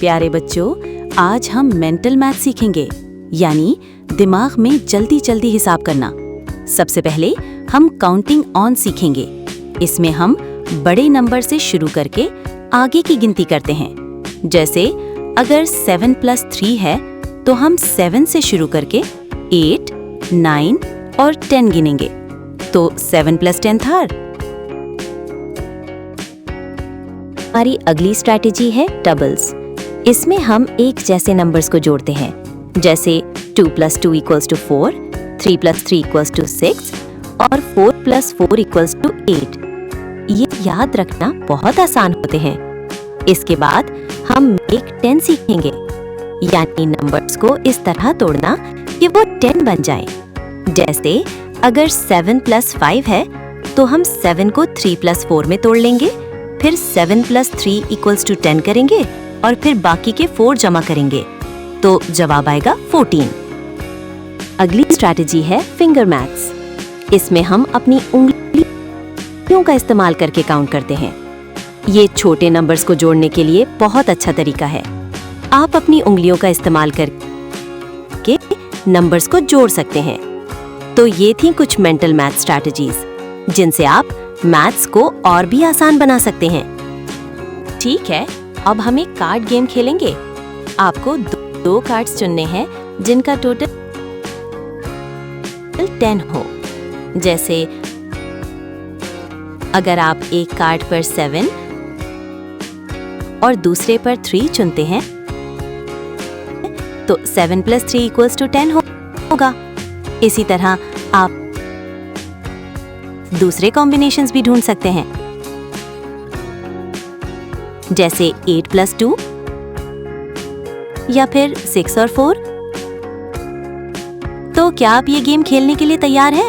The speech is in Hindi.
प्यारे बच्चों, आज हम मेंटल मैथ सीखेंगे, यानी दिमाग में जल्दी जल्दी हिसाब करना। सबसे पहले हम काउंटिंग ऑन सीखेंगे। इसमें हम बड़े नंबर से शुरू करके आगे की गिनती करते हैं। जैसे अगर 7 + 3 है तो हम 7 से शुरू करके 8, 9 और 10 गिनेंगे। तो 7 + 10 था। हमारी अगली स्ट्रैटेजी है डबल्स। इसमें हम एक जैसे नंबर्स को जोड़ते हैं, जैसे 2 + 2 = 4, 3 + 3 = 6 और 4 + 4 = 8। ये याद रखना बहुत आसान होते हैं। इसके बाद हम मेक 10 सीखेंगे, यानी नंबर्स को इस तरह तोड़ना कि वो 10 बन जाए। जैसे अगर 7 + 5 है तो हम 7 को 3 + 4 में तोड़ लेंगे, फिर 7 + 3 = 10 करेंगे और फिर बाकी के 4 जमा करेंगे, तो जवाब आएगा 14। अगली स्ट्रैटेजी है फिंगर मैथ्स। इसमें हम अपनी उंगलियों का इस्तेमाल करके काउंट करते हैं। ये छोटे नंबर्स को जोड़ने के लिए बहुत अच्छा तरीका है। आप अपनी उंगलियों का इस्तेमाल करके नंबर्स को जोड़ सकते हैं। तो ये थी कुछ मेंटल मैथ स्ट्रैटेजीज, जिनसे आप मैथ्स को और भी आसान बना सकते हैं। ठीक है, अब हम एक कार्ड गेम खेलेंगे। आपको दो कार्ड्स चुनने हैं जिनका टोटल 10 हो। जैसे अगर आप एक कार्ड पर 7 और दूसरे पर 3 चुनते हैं तो 7 + 3 = 10 होगा। इसी तरह आप दूसरे कॉम्बिनेशंस भी ढूंढ सकते हैं, जैसे 8 + 2 या फिर 6 और 4। तो क्या आप ये गेम खेलने के लिए तैयार हैं?